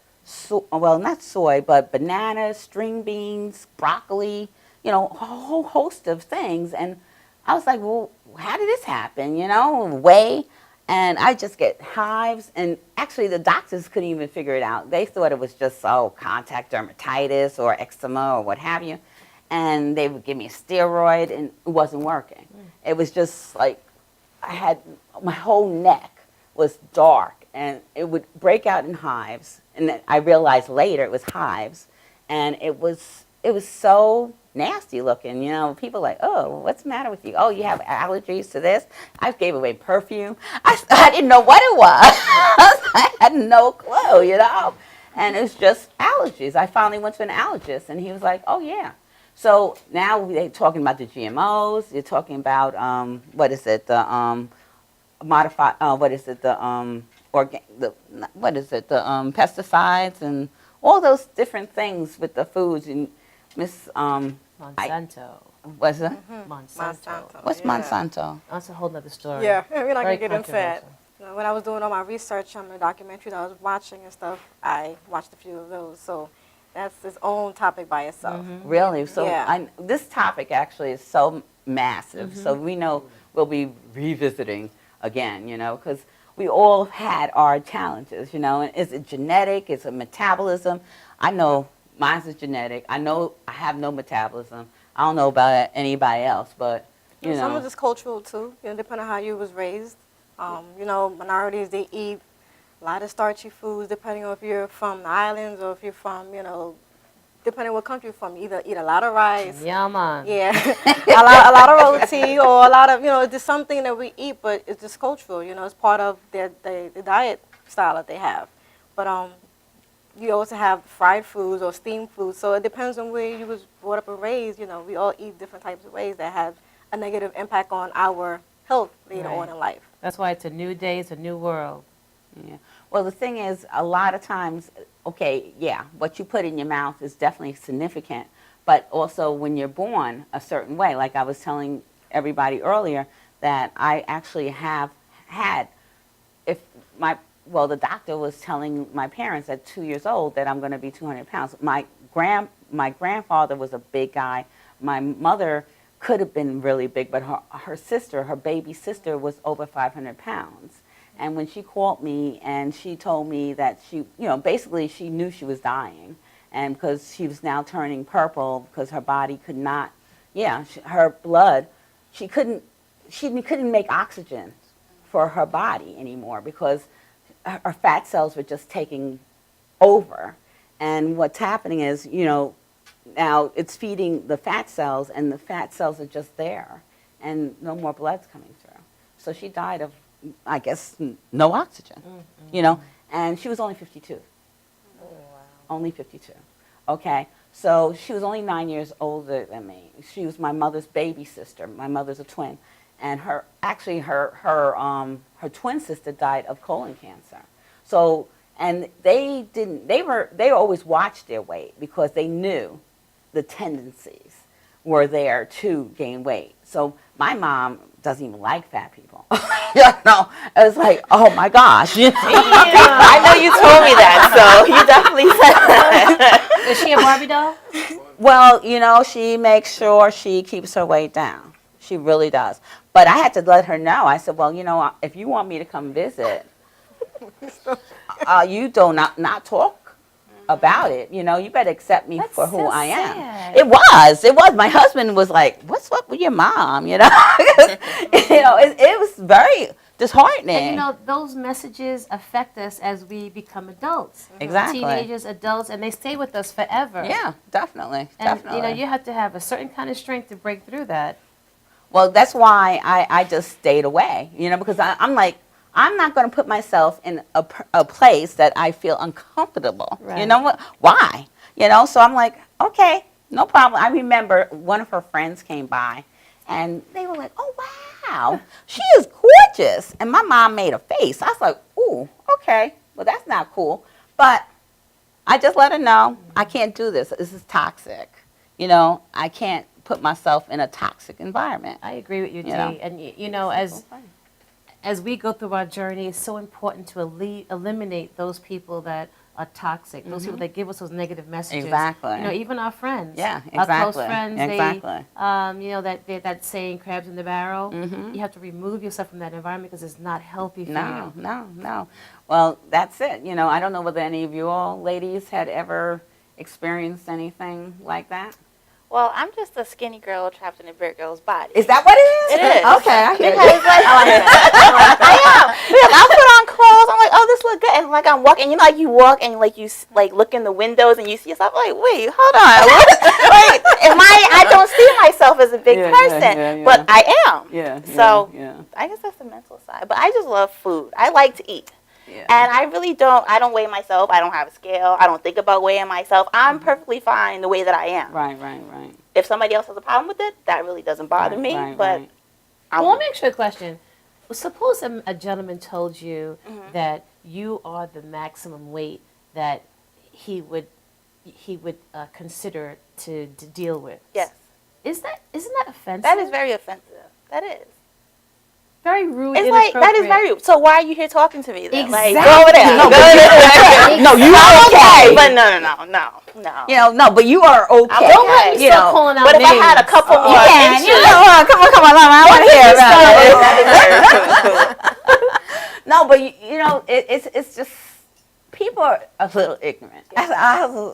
Well, not soy, but bananas, string beans, broccoli, you know, a whole host of things. And I was like, well, how did this happen, you know, whey? And I just get hives. And actually, the doctors couldn't even figure it out. They thought it was just, contact dermatitis or eczema or what have you. And they would give me a steroid, and it wasn't working. It was just like my whole neck was dark, and it would break out in hives. And then I realized later it was hives, and it was so nasty looking. You know, people like, oh, what's the matter with you? Oh, you have allergies to this? I gave away perfume. I didn't know what it was. I had no clue, you know. And it's just allergies. I finally went to an allergist, and he was like, oh, yeah. So now they're talking about the GMOs. You're talking about pesticides and all those different things with the foods. And Monsanto. What's that? Monsanto. What's Monsanto? That's a whole nother story. Yeah, we're not Very going to get into that. controversial. When I was doing all my research on the documentaries I was watching and stuff, I watched a few of those. So that's its own topic by itself. Really? So Yeah. this topic actually is so massive. So we know we'll be revisiting again, you know, because we all had our challenges, you know. And is it genetic? Is it metabolism? I know mine's is genetic. I know I have no metabolism. I don't know about anybody else, but you know. Some of it's cultural too, you know, depending on how you was raised. You know, minorities, they eat a lot of starchy foods, depending on if you're from the islands or if you're from, you know, depending on what country you're from. You either eat a lot of rice. Yeah, man. Yeah, a lot of roti or a lot of, you know, it's just something that we eat, but it's just cultural, you know, it's part of the diet style that they have. But you also have fried foods or steamed foods, so it depends on where you was brought up and raised. You know, we all eat different types of ways that have a negative impact on our health later on in life. That's why it's a new day, it's a new world. Yeah. Well, the thing is, a lot of times, okay, yeah, what you put in your mouth is definitely significant, but also when you're born a certain way, like I was telling everybody earlier, that I actually have had, the doctor was telling my parents at 2 years old that I'm going to be 200 pounds. My grandfather was a big guy. My mother could have been really big, but her baby sister was over 500 pounds. And when she called me and she told me that basically she knew she was dying, and because she was now turning purple because her body could not, her blood, she couldn't make oxygen for her body anymore because her fat cells were just taking over. And what's happening is, now it's feeding the fat cells, and the fat cells are just there, and no more blood's coming through. So she died of, I guess, no oxygen, and she was only 52. Oh, wow. Only 52. Okay, so she was only 9 years older than me. She was my mother's baby sister. My mother's a twin, and her twin sister died of colon cancer. So, and they always watched their weight because they knew the tendencies were there to gain weight. So my mom doesn't even like fat people. It was like, oh my gosh. I know you told me that, so you definitely said that. Is she a Barbie doll? Well, she makes sure she keeps her weight down. She really does. But I had to let her know. I said, well, if you want me to come visit, you do not talk about it. You better accept me for who I am. Sad. It was. My husband was like, what's up with your mom? It was very disheartening. And those messages affect us as we become adults. Exactly. Teenagers, adults, and they stay with us forever. Yeah, definitely. And definitely. you have to have a certain kind of strength to break through that. Well, that's why I just stayed away, because I'm like, I'm not going to put myself in a place that I feel uncomfortable. Right. You know what? Why? So I'm like, okay, no problem. I remember one of her friends came by, and they were like, oh, wow, she is gorgeous. And my mom made a face. I was like, ooh, okay, well, that's not cool. But I just let her know, I can't do this. This is toxic. I can't put myself in a toxic environment. I agree with you, Dee. And, as we go through our journey, it's so important to eliminate those people that are toxic, those people that give us those negative messages. Exactly. Even our friends. Yeah, exactly. Our close friends, exactly. that saying, crabs in the barrel, you have to remove yourself from that environment because it's not healthy for you. No. Well, that's it. I don't know whether any of you all ladies had ever experienced anything like that. Well, I'm just a skinny girl trapped in a big girl's body. Is that what it is? It is. Okay, I hear because, you. I like that. I am. Because I put on clothes. I'm like, oh, this look good. And like I'm walking, you walk and you look in the windows and you see yourself. I'm like, wait, hold on. I don't see myself as a big person, but I am. I guess that's the mental side. But I just love food. I like to eat. Yeah. And I really don't weigh myself. I don't have a scale. I don't think about weighing myself. I'm perfectly fine the way that I am. Right. If somebody else has a problem with it, that really doesn't bother me. But well, let me ask you a question. Suppose a gentleman told you that you are the maximum weight that he would consider to deal with. Yes. Isn't that offensive? That is very offensive. That is. Very rude. It's like, that is very rude. So why are you here talking to me then? Exactly. Like, go over there. No, you are okay. But no. No, but you are okay. Don't let me start calling out But if names. I had a couple more inches. Come on, I want to hear about it. No, but you know, it's just people are a little ignorant. I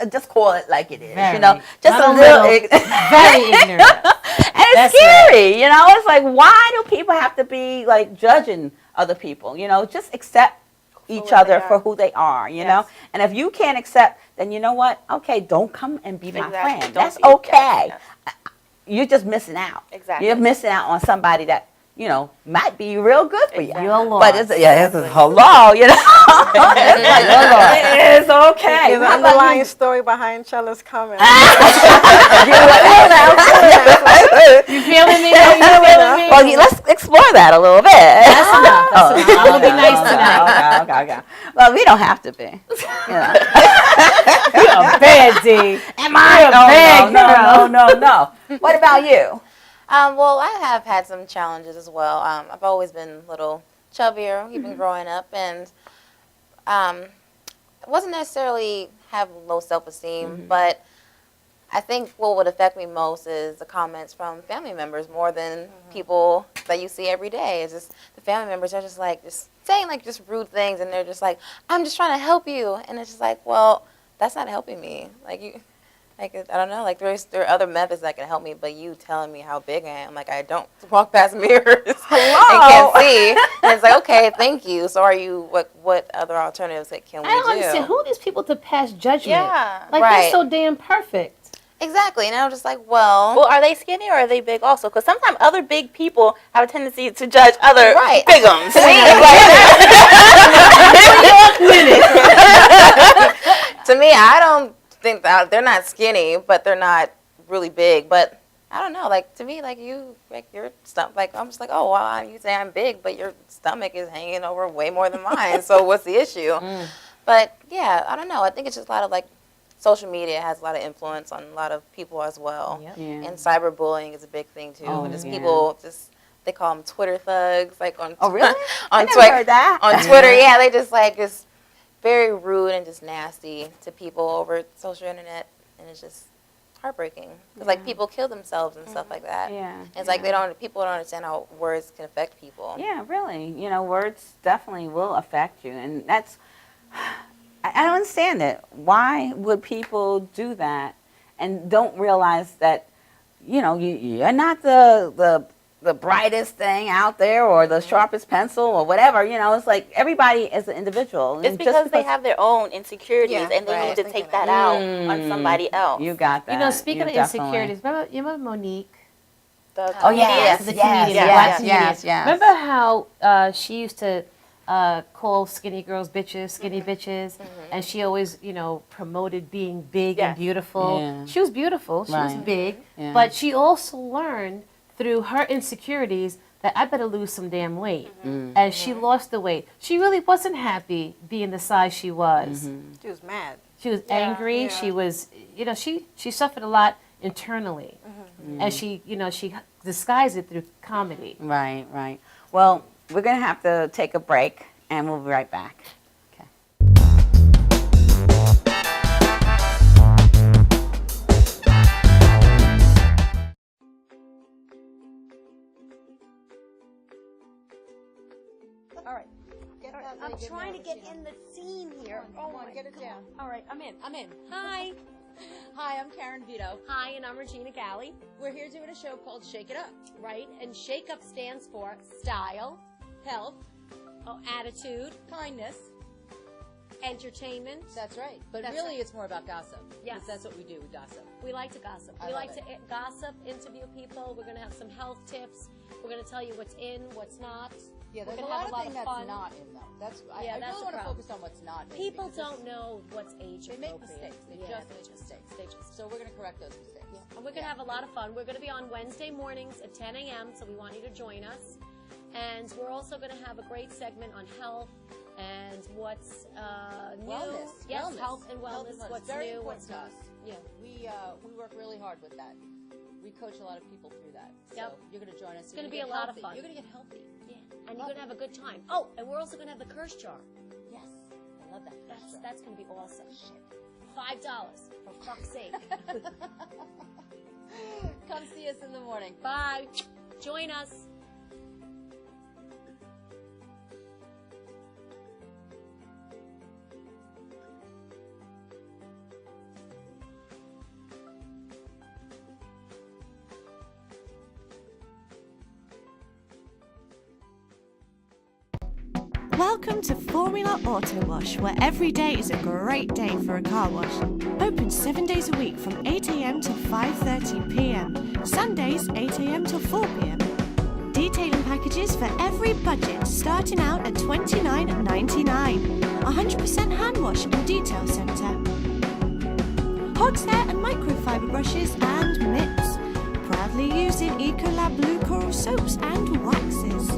just call it like it is. Very. You know, just Not a little very ignorant. And it's That's scary. You know, it's like, why do people have to be like judging other people? You know, just accept each other for who they are. You know, and if you can't accept, then you know what? Okay, don't come and be my friend. Don't That's be- okay. yes. You're just missing out. Exactly. You're missing out on somebody that, you know, might be real good for you. You're But lost. it's hello, you know. It's okay. There's an How about underlying you? story behind Chella's comment. You feeling me? You feeling me? Well, let's explore that a little bit. That's enough. That's enough. I'm gonna be nice tonight. Okay. Well, we don't have to be. You know. You're a bad D. Am I? You're a bad girl. No. What about you? Well, I have had some challenges as well. I've always been a little chubbier, even growing up, and wasn't necessarily have low self-esteem, but I think what would affect me most is the comments from family members more than people that you see every day. It's just the family members are just saying like just rude things, and they're just like, I'm just trying to help you, and it's just like, well, that's not helping me. Like I don't know, like there are other methods that can help me, but you telling me how big I am, like I don't walk past mirrors and can't see. And it's like, okay, thank you. So are you, what other alternatives can we I don't do? understand. Who are these people to pass judgment? Yeah. Like, Right. they're so damn perfect. Exactly. And I'm just like, well, Well, are they skinny or are they big also? Because sometimes other big people have a tendency to judge other Right. bigums. to me, I don't think that they're not skinny, but they're not really big. But I don't know, like to me, like your stomach, like I'm just like, oh, well, you say I'm big, but your stomach is hanging over way more than mine. So what's the issue? But yeah, I don't know. I think it's just a lot of like social media has a lot of influence on a lot of people as well. Yep. Yeah. And cyberbullying is a big thing too. Oh, And just yeah. people they call them Twitter thugs, like on Oh, really? I on never Twitter. heard that. On Twitter, yeah, they just like just very rude and just nasty to people over social internet, and it's just heartbreaking. Because like people kill themselves and stuff like that. Yeah. And it's like people don't understand how words can affect people. Yeah, really. You know, words definitely will affect you, and that's. I don't understand it. Why would people do that and don't realize that, you know, you're not the brightest thing out there or the sharpest pencil or whatever. You know, it's like everybody is an individual. It's And because they have their own insecurities Yeah, and they right. need to take that out on somebody else. You got that. You know, speaking You of definitely- insecurities, remember Monique? Oh, yes, The yes, comedian, yes, black yes, comedian. yes. Remember how she used to call skinny girls bitches, skinny bitches, and she always, you know, promoted being big and Yes. beautiful. Yeah. She was beautiful, she was Right. big, Yeah. but she also learned through her insecurities that I better lose some damn weight. And she lost the weight. She really wasn't happy being the size she was. She was mad. She was angry. yeah. She was, you know, she suffered a lot internally, and she, you know, she disguised it through comedy. Right, right. Well, we're going to have to take a break, and we'll be right back. Okay. All right. I'm trying to get in the scene here. Oh my, get it down. All right, I'm in. Hi. Hi, I'm Karen Vito. Hi, and I'm Regina Galley. We're here doing a show called Shake It Up, right? And Shake Up stands for style, health, attitude, kindness, entertainment. That's right. But That's really, right. it's more about gossip. Yes. Because that's what we do, we gossip. We like to gossip. I We love like to gossip, interview people. We're going to have some health tips. We're going to tell you what's in, what's not. Yeah, We're there's a gonna lot have of things that's fun. not in them. That's Yeah, I that's really the want to problem. focus on what's not in. People because don't know what's age They make appropriate. mistakes. They Yeah, just make mistakes. They just. So we're going to correct those mistakes. Yeah. And we're going to have a lot of fun. We're going to be on Wednesday mornings at 10 a.m., so we want you to join us. And we're also going to have a great segment on health and what's new. Wellness. Yes, Wellness. health and wellness. What's Very new, important what's to not. us. Yeah. We work really hard with that. We coach a lot of people through that. So Yep. you're going to join us. It's going to be a lot of fun. You're going to get healthy. Yeah. And you're going to have a good time. Oh, and we're also going to have the curse jar. Yes. I love that. That's going to be awesome. $5, for fuck's sake. Come see us in the morning. Bye. Join us. Welcome to Formula Auto Wash, where every day is a great day for a car wash. Open 7 days a week from 8 a.m. till 5:30 p.m. Sundays 8 a.m. till 4 p.m. Detailing packages for every budget, starting out at $29.99. 100% hand wash and detail centre. Hogshair and microfiber brushes and mitts. Proudly using Ecolab Blue Coral soaps and waxes.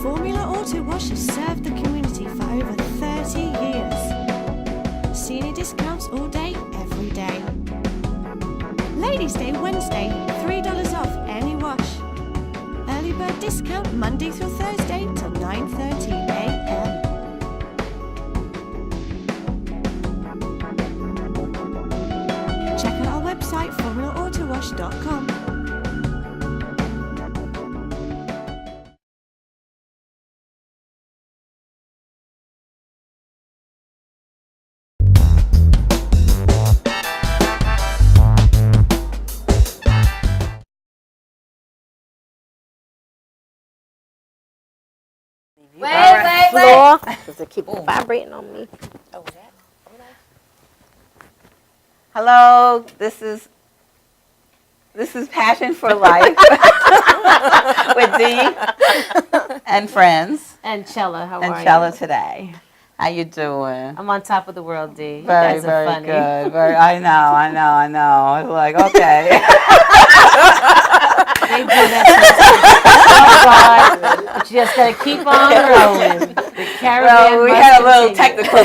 Formula Auto Wash has served the community for over 30 years. Senior discounts all day, every day. Ladies' Day Wednesday, $3 off any wash. Early bird discount Monday through Thursday till 9:30 a.m. Check out our website, formulaautowash.com. Wait. Floor, because it keep vibrating on me. Oh, that. Hello, this is Passion for Life with Dee and friends. And Chella, how are you? And Chella today. How you doing? I'm on top of the world, Dee. You Very, guys are very funny. good. I know. I was like, okay. They do that sometimes. But you just gotta keep on rolling. The caravan We must had a little continue. technical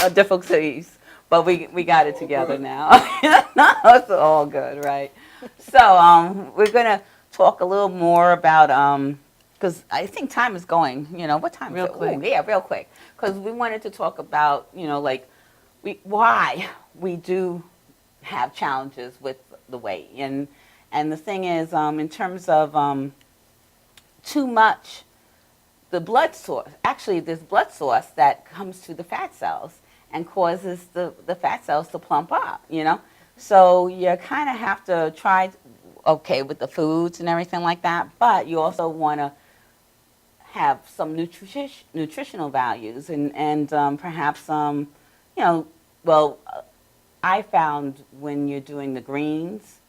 difficulties. But we got it together now. It's all good, right? So we're going to talk a little more about, because I think time is going, what time Real is it? quick. Ooh, yeah, real quick. Because we wanted to talk about, why we do have challenges with the weight. And the thing is, in terms of too much, the blood source, actually there's blood source that comes to the fat cells and causes the fat cells to plump up, So you kind of have to try, with the foods and everything like that, but you also want to have some nutritional values and perhaps, I found when you're doing the greens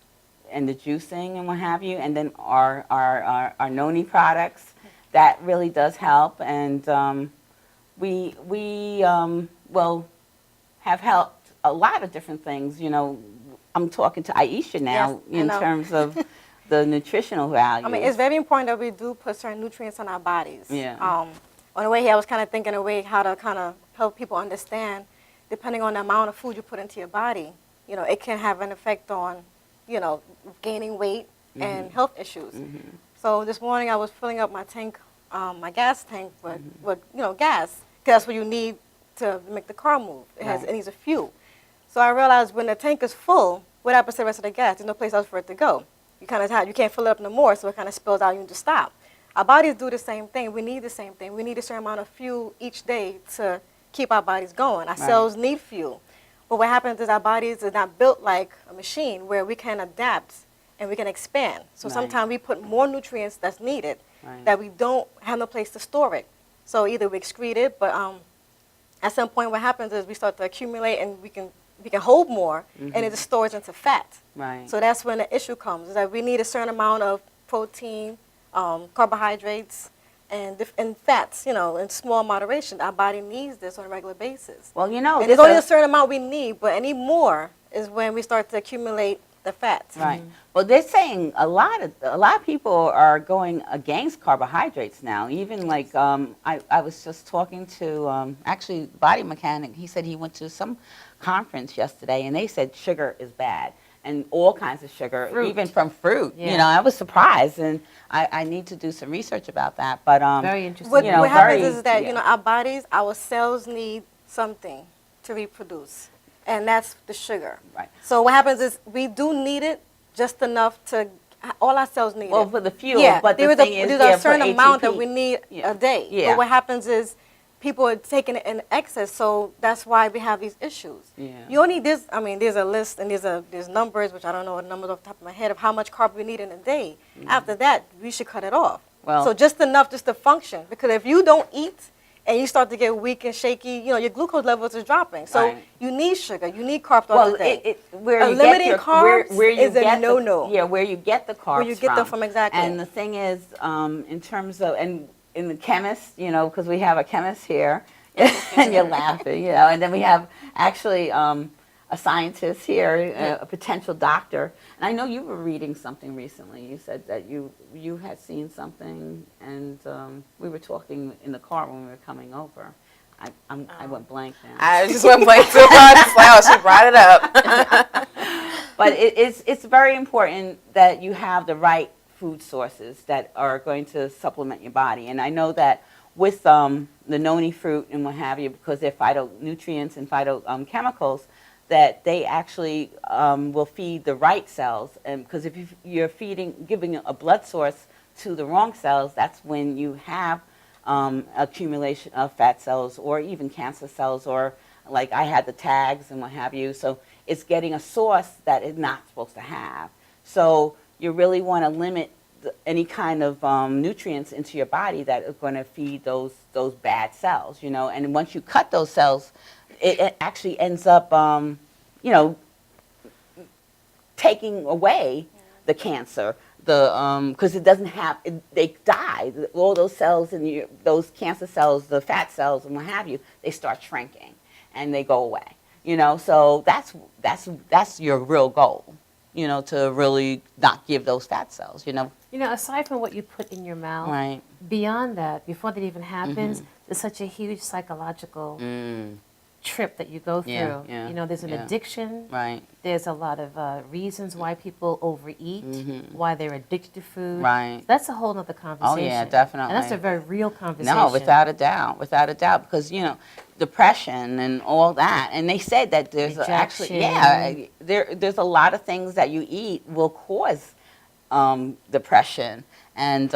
and the juicing and what have you, and then our noni products, that really does help. And we have helped a lot of different things. I'm talking to Aisha now in terms of the nutritional values. I mean, it's very important that we do put certain nutrients in our bodies. Yeah. On the way here, I was kind of thinking a way how to kind of help people understand, depending on the amount of food you put into your body, it can have an effect on, gaining weight and health issues. So this morning I was filling up my tank, my gas tank with gas, because that's what you need to make the car move. It needs a fuel. So I realized when the tank is full, what happens to the rest of the gas? There's no place else for it to go. You can't fill it up no more, so it kind of spills out. You need to stop. Our bodies do the same thing. We need the same thing. We need a certain amount of fuel each day to keep our bodies going. Our cells need fuel. But what happens is our bodies are not built like a machine where we can adapt and we can expand. So sometimes we put more nutrients that's needed that we don't have no place to store it. So either we excrete it, but at some point what happens is we start to accumulate and we can hold more and it just stores into fat. So that's when the issue comes, is that we need a certain amount of protein, carbohydrates, and fats, in small moderation. Our body needs this on a regular basis. Well, and there's only a certain amount we need, but any more is when we start to accumulate the fats. Right. Well, they're saying a lot of people are going against carbohydrates now. Even like I was just talking to actually body mechanic. He said he went to some conference yesterday, and they said sugar is bad. And all kinds of sugar, even from fruit. Yeah. I was surprised, and I need to do some research about that. But very interesting. What happens is that our bodies, our cells need something to reproduce, and that's the sugar. Right. So what happens is we do need it just enough to. All our cells need it. Well, for the fuel, yeah, but the thing is, there's a certain for amount ATP. that we need a day. Yeah. But what happens is people are taking it in excess, so that's why we have these issues. Yeah. You only there's a list and there's numbers, which I don't know the numbers off the top of my head of how much carb we need in a day. After that, we should cut it off. Well- so just enough just to function. Because if you don't eat and you start to get weak and shaky, you know, your glucose levels is dropping. So Right. you need sugar, you need carbs throughout Well, the day. where you Limiting get your carbs where you is a get no-no. where you get the carbs Where you get them from, exactly. And the thing is, in terms of and in the chemist, you know, because we have a chemist here, and you're laughing, you know, and then we have actually a scientist here, a potential doctor. And I know you were reading something recently. You said that you had seen something, and we were talking in the car when we were coming over. I went blank now. I just went blank too. Just like, oh, she brought it up. But it's very important that you have the right food sources that are going to supplement your body. And I know that with the noni fruit and what have you, because they're phytonutrients and phytochemicals, that they actually will feed the right cells. And because if you're giving a blood source to the wrong cells, that's when you have accumulation of fat cells or even cancer cells, or like I had the tags and what have you. So it's getting a source that it's not supposed to have. So you really want to limit any kind of nutrients into your body that are going to feed those bad cells, you know. And once you cut those cells, it actually ends up, you know, taking away the cancer. Because it doesn't have, they die. All those cells in those cancer cells, the fat cells and what have you, they start shrinking and they go away. You know, so that's your real goal. You know, to really not give those fat cells. You know. You know, aside from what you put in your mouth, Right. beyond that, before that even happens, there's such a huge psychological trip that you go through. Yeah, yeah, you know, there's an yeah. addiction. Right. There's a lot of reasons why people overeat, why they're addicted to food. Right. That's a whole other conversation. Oh yeah, definitely. And that's a very real conversation. No, without a doubt, because you know, depression and all that. And they said that there's actually, there's a lot of things that you eat will cause depression, and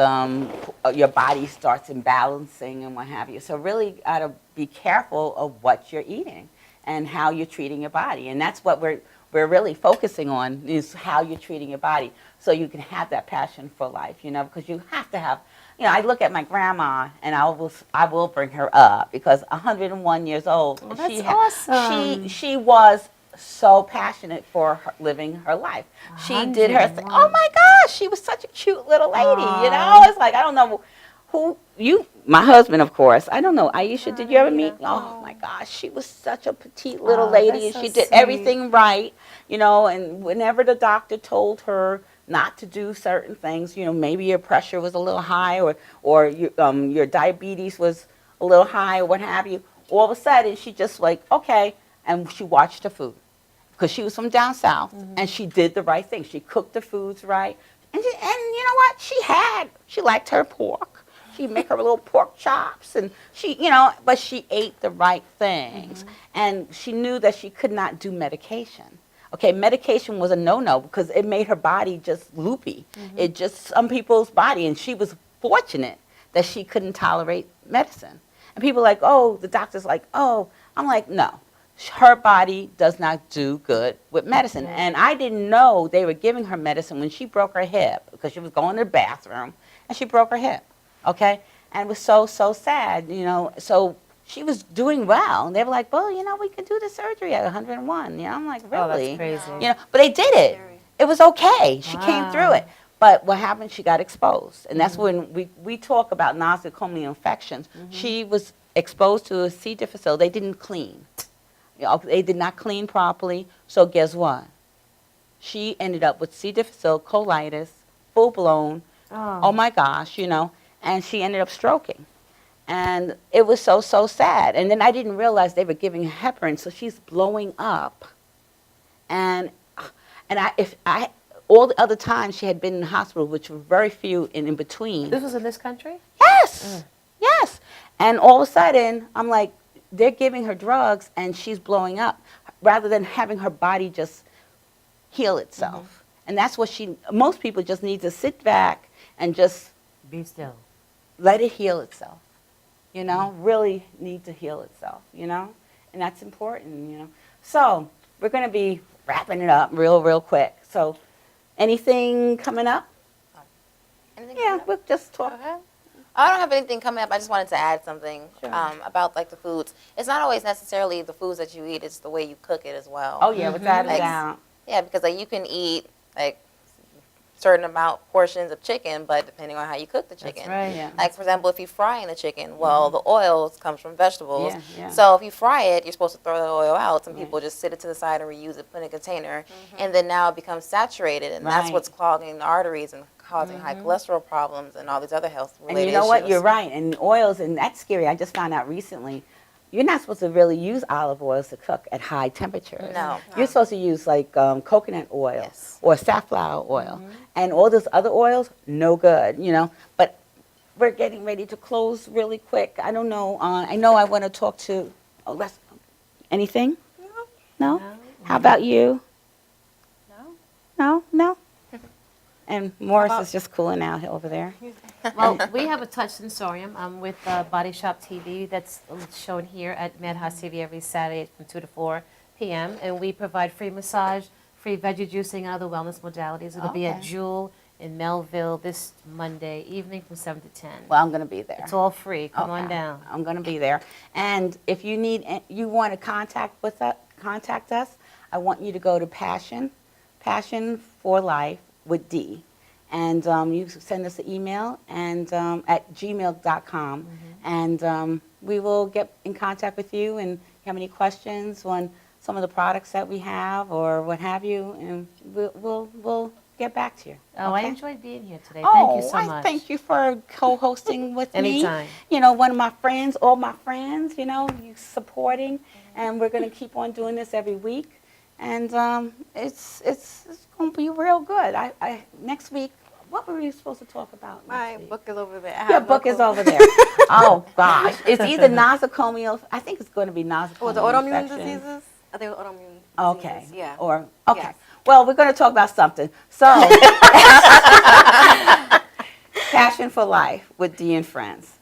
your body starts imbalancing and what have you. So really gotta be careful of what you're eating and how you're treating your body. And that's what we're really focusing on, is how you're treating your body, so you can have that passion for life, you know, because you have to have, you know, I look at my grandma and I will bring her up, because 101 years old, Oh, that's awesome. she was so passionate for living her life. She did her thing. Oh my gosh, she was such a cute little lady, you know? It's like, I don't know who you, my husband, of course. I don't know. Aisha, did you ever meet? Oh my gosh, she was such a petite little lady, and she did everything right, you know, and whenever the doctor told her not to do certain things, you know, maybe your pressure was a little high, or your diabetes was a little high, or what have you, all of a sudden she just like, okay, and she watched her food. Because she was from down south, and she did the right thing. She cooked the foods right, and you know what? She liked her pork. She'd make her little pork chops, and but she ate the right things, and she knew that she could not do medication. Okay, medication was a no-no because it made her body just loopy. It just, some people's body, and she was fortunate that she couldn't tolerate medicine. And people are like, oh, the doctor's like, oh, I'm like, no. Her body does not do good with medicine. And I didn't know they were giving her medicine when she broke her hip, because she was going to the bathroom and she broke her hip, okay? And it was so, so sad, you know. So she was doing well. And they were like, well, you know, we could do the surgery at 101. You know, I'm like, really? Oh, that's crazy. You know, but they did it. It was okay. She came through it. But what happened, she got exposed. And that's when we talk about nosocomial infections. She was exposed to a C. difficile. They didn't clean. You know, they did not clean properly. So guess what? She ended up with C. difficile, colitis, full-blown. Oh, my gosh, you know. And she ended up stroking. And it was so, so sad. And then I didn't realize they were giving her heparin, so she's blowing up. And all the other times she had been in the hospital, which were very few in between. This was in this country? Yes, yes. And all of a sudden, I'm like, they're giving her drugs and she's blowing up, rather than having her body just heal itself. And that's what most people just need to sit back and just be still. Let it heal itself. You know, really need to heal itself, you know? And that's important, you know? So we're going to be wrapping it up real quick. So anything coming up? Anything Yeah, coming up? we'll just talk. Okay. I don't have anything coming up. I just wanted to add something about like the foods. It's not always necessarily the foods that you eat. It's the way you cook it as well. Oh yeah, without a Like, doubt. Yeah, because like you can eat like certain amount portions of chicken, but depending on how you cook the chicken. right. Yeah. Like for example, if you're frying the chicken, well, the oil comes from vegetables. Yeah, yeah. So if you fry it, you're supposed to throw the oil out. Some Right. people just sit it to the side and reuse it, put it in a container, and then now it becomes saturated, and that's Right. what's clogging the arteries and causing high cholesterol problems and all these other health And related you know what? issues. You're right. And oils, and that's scary. I just found out recently, you're not supposed to really use olive oils to cook at high temperatures. No. You're supposed to use like coconut oil Yes. or safflower oil. And all those other oils, no good, you know. But we're getting ready to close really quick. I don't know. I know I want to talk to, anything? No? How about you? No? And Morris is just cooling out over there. Well, we have a touch sensorium with Body Shop TV that's shown here at Madhouse TV every Saturday from 2 to 4 p.m. And we provide free massage, free veggie juicing, and other wellness modalities. It'll be at Okay. Jewel in Melville this Monday evening from 7 to 10. Well, I'm going to be there. It's all free. Come on Okay. down. I'm going to be there. And if you want to contact us, I want you to go to Passion for Life with D. And you send us an email and at gmail.com. And we will get in contact with you, and if you have any questions on some of the products that we have or what have you, and we'll get back to you. Oh, I okay? enjoyed being here today. Oh, Thank you so I much. thank you for co-hosting with me. Anytime. You know, one of my friends, all my friends, you know, you supporting, and we're going to keep on doing this every week. And it's going to be real good. I next week, what were we supposed to talk about? My book is over there. I Your have no book is clue. over there. Oh gosh, it's either nosocomial. I think it's going to be nosocomial. Was it autoimmune infection. diseases? I think it was autoimmune Okay. diseases. Yeah. Or okay. Yes. Well, we're going to talk about something. So, Passion for Life with Dee and Friends.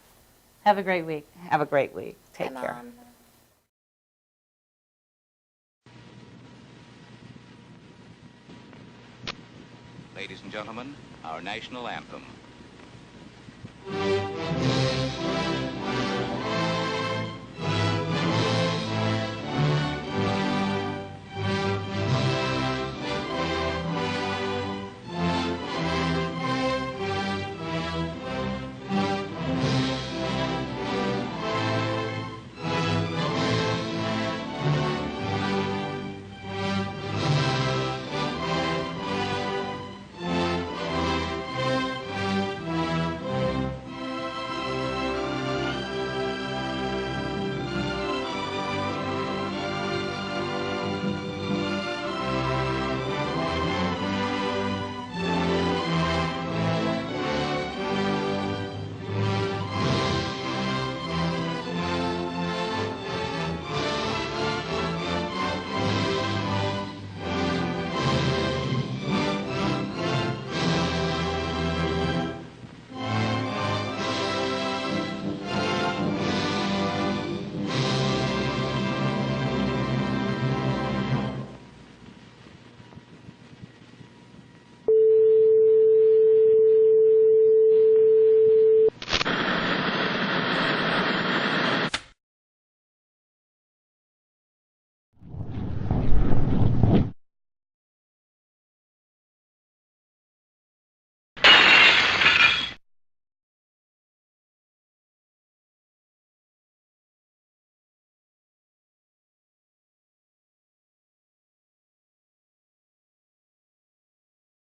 Have a great week. Have a great week. Take care. Ladies and gentlemen, our national anthem.